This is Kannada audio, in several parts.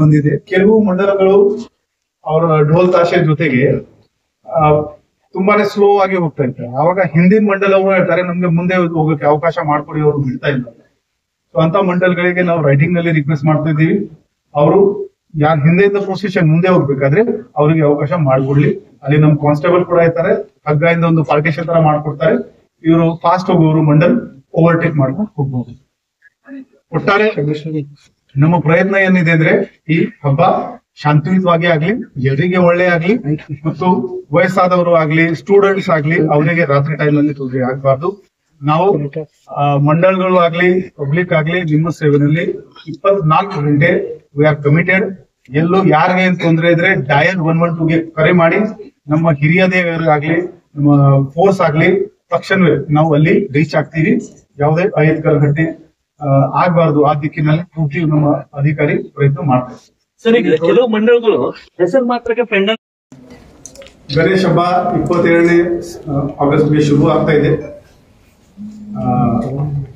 ಬಂದಿದೆ. ಕೆಲವು ಮಂಡಲಗಳು ಅವರ ಢೋಲ್ ತಾಶೆ ಜೊತೆಗೆ ತುಂಬಾನೇ ಸ್ಲೋ ಆಗಿ ಹೋಗ್ತಾ ಇದ್ದಾರೆ. ಆವಾಗ ಹಿಂದಿನ ಮಂಡಲವರು ಹೇಳ್ತಾರೆ ನಮ್ಗೆ ಮುಂದೆ ಹೋಗಕ್ಕೆ ಅವಕಾಶ ಮಾಡ್ಕೊಡಿ, ಅವರು ಬಿಡ್ತಾ ಇಲ್ಲ. ಸೊ ಅಂತ ಮಂಡಲ್ಗಳಿಗೆ ನಾವು ರೈಟಿಂಗ್ ನಲ್ಲಿ ರಿಕ್ವೆಸ್ಟ್ ಮಾಡ್ತಾ ಇದ್ದೀವಿ, ಅವರು ಯಾರು ಹಿಂದೆಯಿಂದ ಪ್ರೊಸೆಷನ್ ಮುಂದೆ ಹೋಗ್ಬೇಕಾದ್ರೆ ಅವರಿಗೆ ಅವಕಾಶ ಮಾಡ್ಕೊಡ್ಲಿ. ಅಲ್ಲಿ ನಮ್ ಕಾನ್ಸ್ಟೇಬಲ್ ಕೂಡ ಇರ್ತಾರೆ, ಹಗ್ಗದಿಂದ ಒಂದು ಪಾರ್ಟಿಷನ್ ತರ ಮಾಡ್ಕೊಡ್ತಾರೆ. ಇವರು ಫಾಸ್ಟ್ ಹೋಗುವವರು ಮಂಡಲ್ ಓವರ್ಟೇಕ್ ಮಾಡ್ಕೊಂಡು ಹೋಗ್ಬಹುದು. ಒಟ್ಟಾರೆ ನಮ್ಮ ಪ್ರಯತ್ನ ಏನಿದೆ ಅಂದ್ರೆ ಈ ಹಬ್ಬ ಶಾಂತಿಯುತವಾಗಿ ಆಗ್ಲಿ, ಎಲ್ಲರಿಗೆ ಒಳ್ಳೆ ಆಗ್ಲಿ, ಮತ್ತು ವಯಸ್ಸಾದವರು ಆಗ್ಲಿ, ಸ್ಟೂಡೆಂಟ್ಸ್ ಆಗ್ಲಿ, ಅವರಿಗೆ ರಾತ್ರಿ ಟೈಮ್ ನಲ್ಲಿ ತೊಂದರೆ ಆಗ್ಬಾರ್ದು. ನಾವು ಮಂಡಲ್ಗಳು ಆಗ್ಲಿ, ಪಬ್ಲಿಕ್ ಆಗ್ಲಿ, ನಿಮ್ಮ ಸೇವೆಯಲ್ಲಿ 24 ಗಂಟೆ ವಿ ಆರ್ ಕಮಿಟೆಡ್. ಎಲ್ಲೂ ಯಾರಿಗೆ ಏನ್ ತೊಂದರೆ ಇದ್ರೆ ಡಯಲ್ 112ಗೆ ಕರೆ ಮಾಡಿ, ನಮ್ಮ ಹಿರಿಯದೇವರಾಗ್ಲಿ, ನಮ್ಮ ಫೋರ್ಸ್ ಆಗ್ಲಿ, ತಕ್ಷಣವೇ ನಾವು ಅಲ್ಲಿ ರೀಚ್ ಆಗ್ತೀವಿ. ಯಾವುದೇ ಅಹಿತಕರ ಘಟನೆ ಆಗ್ಬಾರ್ದು ಆ ದಿಕ್ಕಿನಲ್ಲಿ ಪೂರ್ತಿ ನಮ್ಮ ಅಧಿಕಾರಿ ಪ್ರಯತ್ನ ಮಾಡ್ತಾರೆ. ಸರ್, ಈಗ ಕೆಲವು ಮಂಡಳಗಳು ಹೆಸರು ಮಾತ್ರಕ್ಕೆ ಪೆಂಡಲ್. ಗಣೇಶ ಹಬ್ಬ 27ನೇ ಆಗಸ್ಟ್ಗೆ ಶುರು ಆಗ್ತಾ ಇದೆ.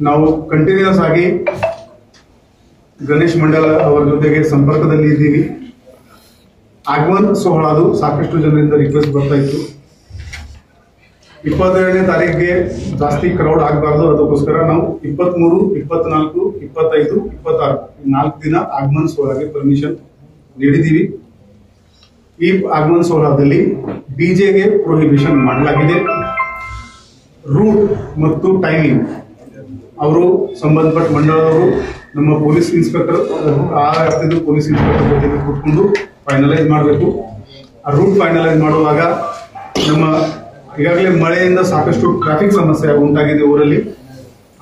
ನಾವು ಕಂಟಿನ್ಯೂಸ್ ಆಗಿ ಗಣೇಶ್ ಮಂಡಲ ಅವರ ಜೊತೆಗೆ ಸಂಪರ್ಕದಲ್ಲಿ ಇದ್ದೀವಿ. ಆಗಮನ್ ಸೋಹಳದು ಸಾಕಷ್ಟು ಜನರಿಂದ ರಿಕ್ವೆಸ್ಟ್ ಬರ್ತಾ ಇತ್ತು. 22ನೇ ತಾರೀಕಿಗೆ ಜಾಸ್ತಿ ಕ್ರೌಡ್ ಆಗಬಾರ್ದು, ಅದಕ್ಕೋಸ್ಕರ ನಾವು 23, 24, 25, 26 4 ದಿನ ಆಗಮನ್ ಸೋಹಳಗೆ ಪರ್ಮಿಷನ್ ನೀಡಿದ್ದೀವಿ. ಈ ಆಗಮನ್ ಸೋಹಳದಲ್ಲಿ ಡಿಜೆಗೆ ಪ್ರೊಹಿಬಿಷನ್ ಮಾಡಲಾಗಿದೆ. ರೂಟ್ ಮತ್ತು ಟೈಮಿಂಗ್ ಅವರು ಸಂಬಂಧಪಟ್ಟ ಮಂಡಳದವರು, ನಮ್ಮ ಪೊಲೀಸ್ ಇನ್ಸ್ಪೆಕ್ಟರ್, ಆ ಅರ್ಥದ ಪೊಲೀಸ್ ಇನ್ಸ್ಪೆಕ್ಟರ್ ಜೊತೆಗೆ ಕೂತ್ಕೊಂಡು ಫೈನಲೈಸ್ ಮಾಡಬೇಕು. ಆ ರೂಟ್ ಫೈನಲೈಸ್ ಮಾಡುವಾಗ ನಮ್ಮ ಈಗಾಗಲೇ ಮಳೆಯಿಂದ ಸಾಕಷ್ಟು ಟ್ರಾಫಿಕ್ ಸಮಸ್ಯೆ ಉಂಟಾಗಿದೆ ಊರಲ್ಲಿ.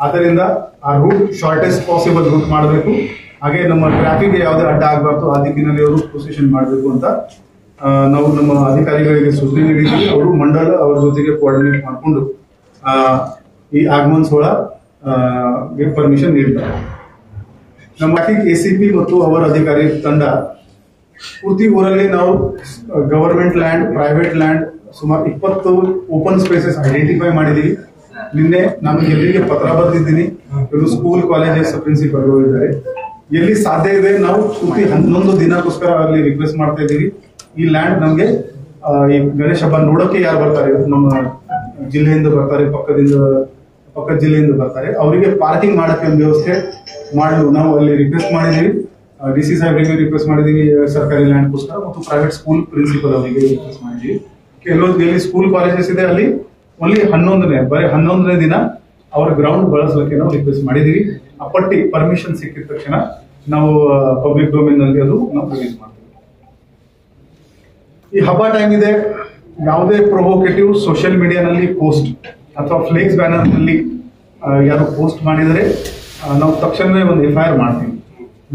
ಆದ್ದರಿಂದ ಆ ರೂಟ್ ಶಾರ್ಟೆಸ್ಟ್ ಪಾಸಿಬಲ್ ರೂಟ್ ಮಾಡಬೇಕು. ಹಾಗೆ ನಮ್ಮ ಟ್ರಾಫಿಕ್ ಯಾವುದೇ ಅಡ್ಡ ಆಗಬಾರ್ದು, ಆ ದಿಕ್ಕಿನಲ್ಲಿ ಅವರು ಪ್ರೊಸೆಷನ್ ಮಾಡಬೇಕು ಅಂತ ನಾವು ನಮ್ಮ ಅಧಿಕಾರಿಗಳಿಗೆ ಸೂಚನೆ ನೀಡಿದ್ದೀವಿ. ಅವರು ಮಂಡಲ ಅವರ ಜೊತೆಗೆ ಕೋಆರ್ಡಿನೇಟ್ ಮಾಡಿಕೊಂಡು ಈ ಆಗಮನ್ ಸೋಹಳ ಪರ್ಮಿಷನ್ ನೀಡಿದ್ದಾರೆ. ನಮ್ಮ ಟ್ರಾಫಿಕ್ ACP ಮತ್ತು ಅವರ ಅಧಿಕಾರಿ ತಂಡ ಪೂರ್ತಿ ಊರಲ್ಲಿ ನಾವು ಗವರ್ಮೆಂಟ್ ಲ್ಯಾಂಡ್, ಪ್ರೈವೇಟ್ ಲ್ಯಾಂಡ್ ಸುಮಾರು 20 ಓಪನ್ ಸ್ಪೇಸಸ್ ಐಡೆಂಟಿಫೈ ಮಾಡಿದೀವಿ. ನಿನ್ನೆ ನಾನು ಎಲ್ಲರಿಗೆ ಪತ್ರ ಬರೆದಿದ್ದೀನಿ. ಕೆಲವು ಸ್ಕೂಲ್ ಕಾಲೇಜಸ್ ಪ್ರಿನ್ಸಿಪಲ್ಗಳು ಇದ್ದಾರೆ. ಎಲ್ಲಿ ಸಾಧ್ಯ ಇದೆ ನಾವು ಪೂರ್ತಿ 11 ದಿನಕ್ಕೋಸ್ಕರ ಅಲ್ಲಿ ರಿಕ್ವೆಸ್ಟ್ ಮಾಡ್ತಾ ಇದ್ದೀವಿ. ಈ ಲ್ಯಾಂಡ್ ನಮ್ಗೆ ಈ ಗಣೇಶ ಹಬ್ಬ ನೋಡೋಕೆ ಯಾರು ಬರ್ತಾರೆ, ನಮ್ಮ ಜಿಲ್ಲೆಯಿಂದ ಬರ್ತಾರೆ, ಪಕ್ಕದ ಜಿಲ್ಲೆಯಿಂದ ಬರ್ತಾರೆ, ಅವರಿಗೆ ಪಾರ್ಕಿಂಗ್ ಮಾಡಕ್ಕೆ ಒಂದು ವ್ಯವಸ್ಥೆ ಮಾಡಲು ನಾವು ಅಲ್ಲಿ ರಿಕ್ವೆಸ್ಟ್ ಮಾಡಿದೀವಿ. DC ಸಾಹೇಬರಿಗೆ ರಿಕ್ವೆಸ್ಟ್ ಮಾಡಿದೀವಿ ಸರ್ಕಾರಿ ಲ್ಯಾಂಡ್ಗೋಸ್ಕರ, ಮತ್ತು ಪ್ರೈವೇಟ್ ಸ್ಕೂಲ್ ಪ್ರಿನ್ಸಿಪಲ್ ಅವರಿಗೆ ರಿಕ್ವೆಸ್ಟ್ ಮಾಡಿದೀವಿ. ಕೆಲವೊಂದು ಎಲ್ಲಿ ಸ್ಕೂಲ್ ಕಾಲೇಜಸ್ ಇದೆ ಅಲ್ಲಿ ಓನ್ಲಿ 11ನೇ ದಿನ ಅವರ ಗ್ರೌಂಡ್ ಬಳಸಲಿಕ್ಕೆ ನಾವು ರಿಕ್ವೆಸ್ಟ್ ಮಾಡಿದೀವಿ. ಆ ಪಟ್ಟಿ ಪರ್ಮಿಷನ್ ಸಿಕ್ಕಿದ ತಕ್ಷಣ ನಾವು ಪಬ್ಲಿಕ್ ಡೊಮೇನ್ ನಲ್ಲಿ ಅದು ನಾವು ರಿಲೀಸ್ ಮಾಡ್ತೀವಿ. ಈ ಹಬ್ಬ ಟೈಮ್ ಇದೆ, ಯಾವುದೇ ಪ್ರೊವೋಕೇಟಿವ್ ಸೋಷಿಯಲ್ ಮೀಡಿಯಾನಲ್ಲಿ ಪೋಸ್ಟ್ ಅಥವಾ ಫ್ಲೇಕ್ಸ್ ಬ್ಯಾನರ್ ನಲ್ಲಿ ಯಾರು ಪೋಸ್ಟ್ ಮಾಡಿದರೆ ನಾವು ತಕ್ಷಣವೇ ಒಂದು FIR ಮಾಡ್ತೀವಿ.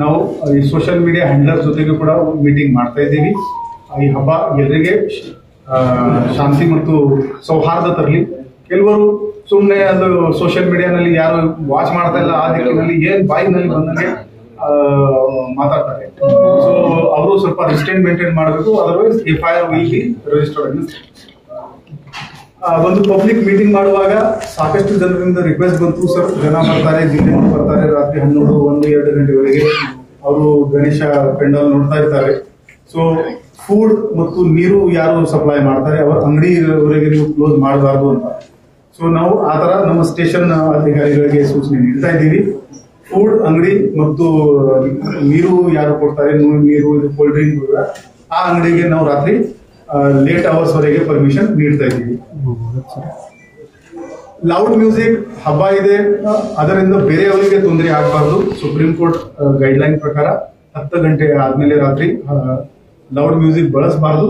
ನಾವು ಈ ಸೋಷಿಯಲ್ ಮೀಡಿಯಾ ಹ್ಯಾಂಡ್ಲರ್ ಜೊತೆಗೆ ಕೂಡ ಮೀಟಿಂಗ್ ಮಾಡ್ತಾ ಇದ್ದೀವಿ. ಈ ಹಬ್ಬ ಎಲ್ಲರಿಗೆ ಶಾಂತಿ ಮತ್ತು ಸೌಹಾರ್ದ ತರಲಿ. ಕೆಲವರು ಸುಮ್ಮನೆ ಅದು ಸೋಷಿಯಲ್ ಮೀಡಿಯಾನಲ್ಲಿ ಯಾರು ವಾಚ್ ಮಾಡ್ತಾ ಇಲ್ಲ, ಆ ದಿಕ್ಕಿನಲ್ಲಿ ಏನ್ ಬಾಯಿನಲ್ಲಿ ಬಂದಂಗೆ ಮಾತಾಡ್ತಾರೆ. ಸೊ ಅವರು ಸ್ವಲ್ಪ ರಿಸ್ಟೆಂಟ್ ಮೇಂಟೈನ್ ಮಾಡಬೇಕು, otherwise FIR will be registered. ಒಂದು ಪಬ್ಲಿಕ್ ಮೀಟಿಂಗ್ ಮಾಡುವಾಗ ಸಾಕಷ್ಟು ಜನರಿಂದ ರಿಕ್ವೆಸ್ಟ್ ಬಂತು, ಸರ್ ಜನ ಬರ್ತಾರೆ, ಜಿಲ್ಲೆಯಿಂದ ಬರ್ತಾರೆ, ರಾತ್ರಿ 11, 1, 2 ಗಂಟೆವರೆಗೆ ಅವರು ಗಣೇಶ ಪೆಂಡಲ್ ನೋಡ್ತಾ ಇರ್ತಾರೆ. ಸೊ ಫುಡ್ ಮತ್ತು ನೀರು ಯಾರು ಸಪ್ಲೈ ಮಾಡ್ತಾರೆ ಅವರ ಅಂಗಡಿವರೆಗೆ ನೀವು ಕ್ಲೋಸ್ ಮಾಡಬಾರ್ದು ಅಂತ. ಸೊ ನಾವು ಆ ತರ ನಮ್ಮ ಸ್ಟೇಷನ್ ಅಧಿಕಾರಿಗಳಿಗೆ ಸೂಚನೆ ನೀಡ್ತಾ ಇದ್ದೀವಿ. ಫುಡ್ ಅಂಗಡಿ ಮತ್ತು ನೀರು ಯಾರು ಕೊಡ್ತಾರೆ, ನೀರು, ಕೋಲ್ಡ್ ಡ್ರಿಂಕ್, ಆ ಅಂಗಡಿಗೆ ನಾವು ರಾತ್ರಿ ಲೇಟ್ ಅವರ್ಸ್ ವರೆಗೆ ಪರ್ಮಿಷನ್ ನೀಡ್ತಾ ಇದ್ದೀವಿ. ಲೌಡ್ ಮ್ಯೂಸಿಕ್ ಹಬ್ಬ ಇದೆ, ಅದರಿಂದ ಬೇರೆಯವರಿಗೆ ತೊಂದರೆ ಆಗಬಾರ್ದು. ಸುಪ್ರೀಂ ಕೋರ್ಟ್ ಗೈಡ್ಲೈನ್ ಪ್ರಕಾರ 10 ಗಂಟೆ ಆದ್ಮೇಲೆ ರಾತ್ರಿ ಲೌಡ್ ಮ್ಯೂಸಿಕ್ ಬಳಸಬಾರ್ದು.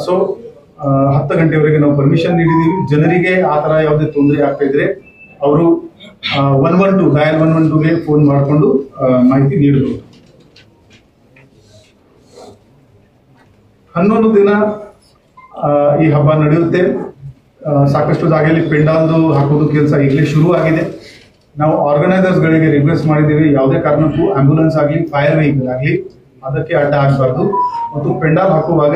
ಸೊ 10 ಗಂಟೆವರೆಗೆ ನಾವು ಪರ್ಮಿಷನ್ ನೀಡಿದೀವಿ. ಜನರಿಗೆ ಆ ತರ ಯಾವುದೇ ತೊಂದರೆ ಆಗ್ತಾ ಇದ್ರೆ ಅವರು 112 ಡಯಲ್ 112ಗೆ ಫೋನ್ ಮಾಡಿಕೊಂಡು ಮಾಹಿತಿ ನೀಡಬಹುದು. 11 ದಿನ ಈ ಹಬ್ಬ ನಡೆಯುತ್ತೆ. ಸಾಕಷ್ಟು ಜಾಗದಲ್ಲಿ ಪೆಂಡಾಲ್ದು ಹಾಕೋದು ಕೆಲಸ ಈಗಲೇ ಶುರು ಆಗಿದೆ. ನಾವು ಆರ್ಗನೈಸರ್ಸ್ ಗಳಿಗೆ ರಿಕ್ವೆಸ್ಟ್ ಮಾಡಿದ್ದೀವಿ, ಯಾವುದೇ ಕಾರಣಕ್ಕೂ ಆಂಬ್ಯುಲೆನ್ಸ್ ಆಗಲಿ, ಫೈರ್ ವೆಹಿಕಲ್ ಆಗಲಿ ಅದಕ್ಕೆ ಅಡ್ಡ ಆಗಬಾರ್ದು. ಮತ್ತು ಪೆಂಡಾಲ್ ಹಾಕುವಾಗ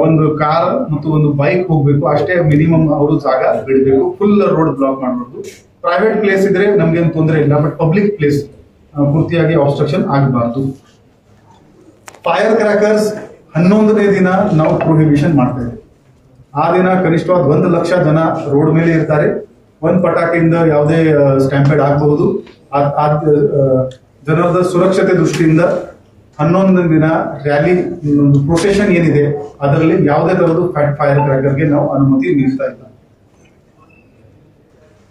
ಒಂದು ಕಾರ್ ಮತ್ತು ಒಂದು ಬೈಕ್ ಹೋಗ್ಬೇಕು, ಅಷ್ಟೇ ಮಿನಿಮಮ್ ಅವರು ಜಾಗ ಬಿಡಬೇಕು. ಫುಲ್ ರೋಡ್ ಬ್ಲಾಕ್ ಮಾಡಬಾರ್ದು. ಪ್ರೈವೇಟ್ ಪ್ಲೇಸ್ ಇದ್ರೆ ನಮ್ಗೇನು ತೊಂದರೆ ಇಲ್ಲ, ಬಟ್ ಪಬ್ಲಿಕ್ ಪ್ಲೇಸ್ ಪೂರ್ತಿಯಾಗಿ ಆಬ್ಸ್ಟ್ರಕ್ಷನ್ ಆಗಬಾರ್ದು. ಫೈರ್ ಕ್ರ್ಯಾಕರ್ಸ್ 11ನೇ ದಿನ ನಾವು ಪ್ರೊಹಿಬಿಷನ್ ಮಾಡ್ತಾ ಇದ್ದೀವಿ. ಆ ದಿನ ಕನಿಷ್ಠವಾದ 1 ಲಕ್ಷ ಜನ ರೋಡ್ ಮೇಲೆ ಇರ್ತಾರೆ. ಒಂದ್ ಪಟಾಕಿಯಿಂದ ಯಾವುದೇ ಸ್ಟ್ಯಾಂಪೇಡ್ ಆಗಬಹುದು. ಜನರದ ಸುರಕ್ಷತೆ ದೃಷ್ಟಿಯಿಂದ 11ನೇ ದಿನ ರ್ಯಾಲಿ ಒಂದು ಪ್ರೊಸೆಷನ್ ಏನಿದೆ ಅದರಲ್ಲಿ ಯಾವುದೇ ತರದ್ದು ಫೈರ್ ಕ್ರ್ಯಾಕರ್ಗೆ ನಾವು ಅನುಮತಿ ನೀಡ್ತಾ ಇಲ್ಲ.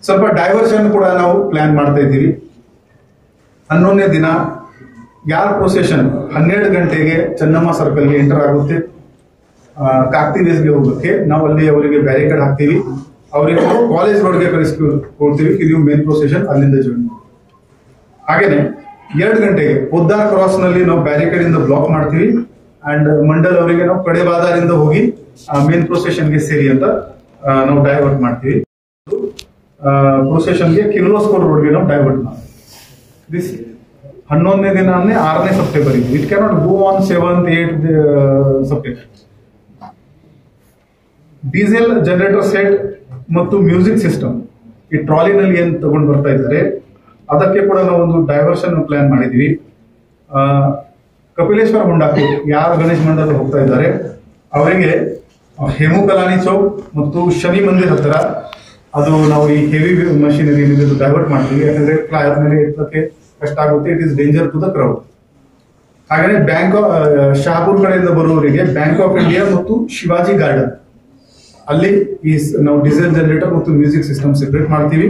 ಸ್ವಲ್ಪ ಡೈವರ್ಷನ್ ಕೂಡ ನಾವು ಪ್ಲಾನ್ ಮಾಡ್ತಾ ಇದ್ದೀವಿ. 11ನೇ ದಿನ ಯಾರ್ ಪ್ರೊಸೆಷನ್ 12 ಗಂಟೆಗೆ ಚೆನ್ನಮ್ಮ ಸರ್ಕಲ್ಗೆ ಎಂಟರ್ ಆಗುತ್ತೆ, ಕಾಕ್ತಿ ವೇಸ್ಗೆ ಹೋಗೋಕ್ಕೆ ನಾವು ಅಲ್ಲಿ ಅವರಿಗೆ ಬ್ಯಾರಿಕೇಡ್ ಹಾಕ್ತೀವಿ. ಅವರಿಗೆ ಕಾಲೇಜ್ ರೋಡ್ಗೆ ಕಳಿಸ್ಕೊಳ್ತೀವಿ. ಇದು ಮೇನ್ ಪ್ರೊಸೆಷನ್ ಅಲ್ಲಿಂದ ಜಾಯಿನ್. ಹಾಗೇನೆ 2 ಗಂಟೆಗೆ ಪೊದ್ದಾರ್ ಕ್ರಾಸ್ ನಲ್ಲಿ ನಾವು ಬ್ಯಾರಿಕೇಡ್ ಇಂದ ಬ್ಲಾಕ್ ಮಾಡ್ತೀವಿ. ಅಂಡ್ ಮಂಡಲ್ ಅವರಿಗೆ ನಾವು ಕಡೆ ಬಾದಾರಿಂದ ಹೋಗಿ ಮೇನ್ ಪ್ರೊಸೆಷನ್ಗೆ ಸೇರಿ ಅಂತ ನಾವು ಡೈವರ್ಟ್ ಮಾಡ್ತೀವಿ. ಪ್ರೊಸೆಷನ್ಗೆ ಕಿರ್ಲೋಸ್ಕೋರ್ ರೋಡ್ಗೆ ನಾವು ಡೈವರ್ಟ್ ಮಾಡ್ತೀವಿ. ದಿಸ್ 11ನೇ ದಿನ 6ನೇ ಸೆಪ್ಟೆಂಬರ್ ಇದೆ. It cannot go on 7th 8th September. Diesel generator set ಮತ್ತು ಮ್ಯೂಸಿಕ್ ಸಿಸ್ಟಮ್ ಈ ಟ್ರಾಲಿನಲ್ಲಿ ಏನ್ ತಗೊಂಡು ಬರ್ತಾ ಇದ್ದಾರೆ ಅದಕ್ಕೆ ಕೂಡ ನಾವು ಒಂದು ಡೈವರ್ಷನ್ ಪ್ಲಾನ್ ಮಾಡಿದೀವಿ. ಕಪಿಲೇಶ್ವರ ಹೊಂಡಕ್ಕೆ ಯಾರು ಗಣೇಶ್ ಮಂಡಲ ಹೋಗ್ತಾ ಇದ್ದಾರೆ ಅವರಿಗೆ ಹೇಮು ಕಲಾನಿ ಚೌಕ್ ಮತ್ತು ಶನಿ ಮಂದಿರ್ ಹತ್ತಿರ ಅದು ನಾವು ಈ ಹೆವಿ ಮಷಿನರಿ ಡೈವರ್ಟ್ ಮಾಡ್ತೀವಿ. ಯಾಕಂದ್ರೆ ಫ್ಲೈಓವರ್ ಮೇಲೆ ಎತ್ತಕ್ಕೆ ಕಷ್ಟ ಆಗುತ್ತೆ. It is danger to the crowd. ಹಾಗೆ ಬ್ಯಾಂಕ್ ಶಹಾಪುರ್ ಕಡೆಯಿಂದ ಬರುವವರಿಗೆ ಬ್ಯಾಂಕ್ ಆಫ್ ಇಂಡಿಯಾ ಮತ್ತು ಶಿವಾಜಿ ಗಾರ್ಡನ್ ಅಲ್ಲಿ ಈ ನಾವು ಡೀಸೆಲ್ ಜನರೇಟರ್ ಮತ್ತು ಮ್ಯೂಸಿಕ್ ಸಿಸ್ಟಮ್ ಸೆಪರೇಟ್ ಮಾಡ್ತೀವಿ.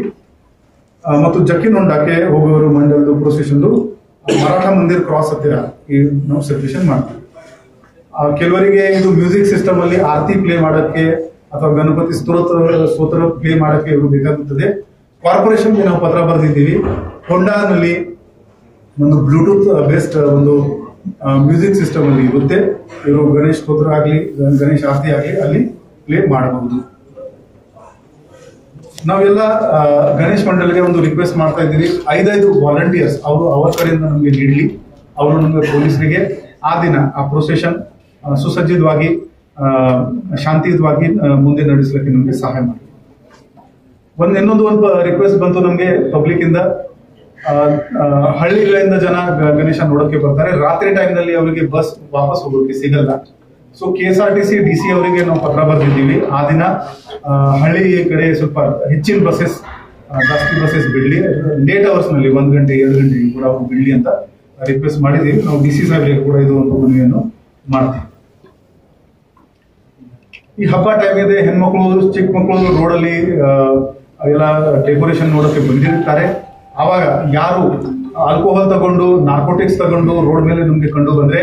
ಮತ್ತು ಜಕ್ಕಿನ್ ಹೊಂಡಕ್ಕೆ ಹೋಗುವವರು ಮಂಡಲದ ಪ್ರೊಸೆಷನ್ ಮರಾಠ ಮಂದಿರ್ ಕ್ರಾಸ್ ಹತ್ತಿರ ಈ ನಾವು ಸೆಪರೇಷನ್ ಮಾಡ್ತೀವಿ. ಕೆಲವರಿಗೆ ಇದು ಮ್ಯೂಸಿಕ್ ಸಿಸ್ಟಮ್ ಅಲ್ಲಿ ಆರತಿ ಪ್ಲೇ ಮಾಡಕ್ಕೆ ಅಥವಾ ಗಣಪತಿ ಸ್ತೋತ್ರ ಪ್ಲೇ ಮಾಡಕ್ಕೆ ಇವರು ಬೇಕಾಗುತ್ತದೆ. ಕಾರ್ಪೊರೇಷನ್ಗೆ ನಾವು ಪತ್ರ ಬರೆದಿದ್ದೀವಿ. ಹೊಂಡಾನಲ್ಲಿ ಒಂದು ಬ್ಲೂಟೂತ್ ಬೇಸ್ಡ್ ಒಂದು ಮ್ಯೂಸಿಕ್ ಸಿಸ್ಟಮ್ ಅಲ್ಲಿ ಇರುತ್ತೆ. ಇವರು ಗಣೇಶ್ ಸ್ತೋತ್ರ ಆಗ್ಲಿ ಗಣೇಶ್ ಆರತಿ ಆಗ್ಲಿ ಅಲ್ಲಿ ಪ್ಲೇ ಮಾಡಬಹುದು. ನಾವೆಲ್ಲ ಗಣೇಶ್ ಮಂಡಲ್ಗೆ ಒಂದು ರಿಕ್ವೆಸ್ಟ್ ಮಾಡ್ತಾ ಇದ್ದೀವಿ. 5 ವಾಲಂಟಿಯರ್ಸ್ ಅವರು ಅವರ ಕಡೆಯಿಂದ ನಮಗೆ ನೀಡಲಿ. ಅವರು ನಮಗೆ ಪೊಲೀಸರಿಗೆ ಆ ದಿನ ಆ ಪ್ರೊಸೆಷನ್ ಸುಸಜ್ಜಿತವಾಗಿ ಶಾಂತಿಯುತವಾಗಿ ಮುಂದೆ ನಡೆಸಲಿಕ್ಕೆ ನಮಗೆ ಸಹಾಯ ಮಾಡಿ. ಇನ್ನೊಂದು ರಿಕ್ವೆಸ್ಟ್ ಬಂತು ನಮಗೆ ಪಬ್ಲಿಕ್ ಇಂದ. ಹಳ್ಳಿಗಳಿಂದ ಜನ ಗಣೇಶ ನೋಡಕ್ಕೆ ಬರ್ತಾರೆ. ರಾತ್ರಿ ಟೈಮ್ ನಲ್ಲಿ ಅವರಿಗೆ ಬಸ್ ವಾಪಸ್ ಹೋಗೋಕೆ ಸಿಗಲ್ಲ. ಸೊ KSRTC DC ಅವರಿಗೆ ನಾವು ಪತ್ರ ಬರೆದಿದ್ದೀವಿ. ಆ ದಿನ ಹಳ್ಳಿ ಕಡೆ ಸ್ವಲ್ಪ ಹೆಚ್ಚಿನ ಬಸ್ಸಸ್ ಜಾಸ್ತಿ ಬಸ್ಸಸ್ ಬಿಡ್ಲಿ, ಲೇಟ್ ಅವರ್ಸ್ ನಲ್ಲಿ 1 ಗಂಟೆ 2 ಗಂಟೆಗೆ ಕೂಡ ಅವ್ರು ಬಿಡ್ಲಿ ಅಂತ ರಿಕ್ವೆಸ್ಟ್ ಮಾಡಿದ್ದೀವಿ. ನಾವು DC ಸಾಹೇಬರಿಗೆ ಕೂಡ ಇದು ಒಂದು ಮನವಿಯನ್ನು ಮಾಡ್ತೀವಿ. ಈ ಹಬ್ಬ ಟೈಮ್ ಇದೆ, ಹೆಣ್ಮಕ್ಳು ಚಿಕ್ಕ ಮಕ್ಕಳು ರೋಡಲ್ಲಿ ಎಲ್ಲ ಡೆಕೋರೇಷನ್ ನೋಡೋಕೆ ಬಂದಿರ್ತಾರೆ. ಆವಾಗ ಯಾರು ಆಲ್ಕೋಹಾಲ್ ತಗೊಂಡು ನಾರ್ಕೋಟಿಕ್ಸ್ ತಗೊಂಡು ರೋಡ್ ಮೇಲೆ ನಮ್ಗೆ ಕಂಡು ಬಂದ್ರೆ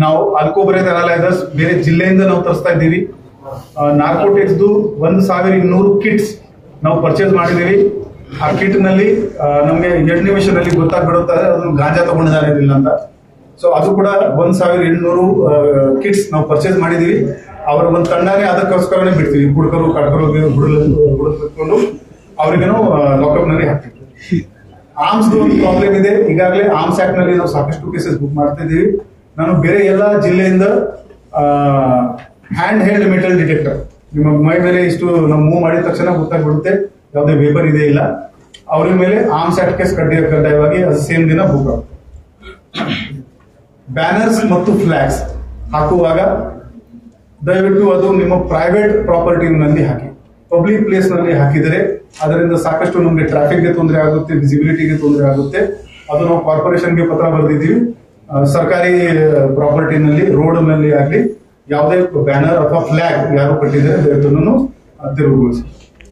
ನಾವು ಆಲ್ಕೋಬರೇಟ್ ಅನಲೈಸರ್ಸ್ ಬೇರೆ ಜಿಲ್ಲೆಯಿಂದ ನಾವು ತರಿಸ್ತಾ ಇದ್ದೀವಿ. ನಾರ್ಕೋಟಿಕ್ಸ್ 1200 ಕಿಟ್ಸ್ ನಾವು ಪರ್ಚೇಸ್ ಮಾಡಿದೀವಿ. ಆ ಕಿಟ್ ನಲ್ಲಿ ನಮ್ಗೆ 2 ನಿಮಿಷದಲ್ಲಿ ಗೊತ್ತಾಗ್ಬಿಡುತ್ತಾರೆ ಅದನ್ನು ಗಾಂಜಾ ತಗೊಂಡಿದ್ದಾರೆ ಇಲ್ಲ ಅಂತ. ಸೊ ಅದು ಕೂಡ 1800 ಕಿಟ್ಸ್ ನಾವು ಪರ್ಚೇಸ್ ಮಾಡಿದೀವಿ. ಅವರ ಒಂದು ತಂಡನೇ ಅದಕ್ಕೋಸ್ಕರನೇ ಬಿಡ್ತೀವಿ. ಹುಡುಕರು ಕಡ್ಕರು ಹುಡುಕೊಂಡು ಅವ್ರಿಗೇನು ಲಾಕಪ್ ನಲ್ಲಿ ಹಾಕ್ತೀವಿ. ಆರ್ಮ್ಸ್ ಒಂದು ಪ್ರಾಬ್ಲಮ್ ಇದೆ. ಈಗಾಗಲೇ ಆರ್ಮ್ಸ್ ಆಕ್ಟ್ ನಲ್ಲಿ ನಾವು ಸಾಕಷ್ಟು ಕೇಸಸ್ ಬುಕ್ ಮಾಡ್ತಾ ಇದ್ದೀವಿ. ನಾನು ಬೇರೆ ಎಲ್ಲ ಜಿಲ್ಲೆಯಿಂದ ಹ್ಯಾಂಡ್ ಹೆಲ್ಡ್ ಮೆಟಲ್ ಡಿಟೆಕ್ಟರ್ ನಿಮ್ಮ ಮೈ ಮೇಲೆ ಇಷ್ಟು ನಾವು ಮೂವ್ ಮಾಡಿದ ತಕ್ಷಣ ಗೊತ್ತಾಗ್ಬಿಡುತ್ತೆ ಯಾವುದೇ ವೇಪರ್ ಇದೆ ಇಲ್ಲ. ಅವ್ರ ಮೇಲೆ ಆರ್ಮ್ಸ್ ಆಕ್ಟ್ ಕೇಸ್ ಕಡ್ಡಾಯವಾಗಿ ಅದು ಸೇಮ್ ದಿನ ಬುಕ್ ಆಗುತ್ತೆ. ಬ್ಯಾನರ್ಸ್ ಮತ್ತು ಫ್ಲಾಗ್ಸ್ ಹಾಕುವಾಗ ದಯವಿಟ್ಟು ಅದು ನಿಮ್ಮ ಪ್ರೈವೇಟ್ ಪ್ರಾಪರ್ಟಿನಲ್ಲಿ ಹಾಕಿ. ಪಬ್ಲಿಕ್ ಪ್ಲೇಸ್ ನಲ್ಲಿ ಹಾಕಿದರೆ ಅದರಿಂದ ಸಾಕಷ್ಟು ನಮಗೆ ಟ್ರಾಫಿಕ್ಗೆ ತೊಂದರೆ ಆಗುತ್ತೆ, ವಿಸಿಬಿಲಿಟಿಗೆ ತೊಂದರೆ ಆಗುತ್ತೆ. ಅದು ನಾವು ಕಾರ್ಪೊರೇಷನ್ಗೆ ಪತ್ರ ಬರೆದಿದ್ದೀವಿ. ಸರ್ಕಾರಿ ಪ್ರಾಪರ್ಟಿನಲ್ಲಿ ರೋಡ್ ನಲ್ಲಿ ಆಗಲಿ ಯಾವುದೇ ಬ್ಯಾನರ್ ಅಥವಾ ಫ್ಲಾಗ್ ಯಾರು ಕಟ್ಟಿದರೆ ದಯವಿಟ್ಟು ತಿರುಗುಗೊಳಿಸಿ.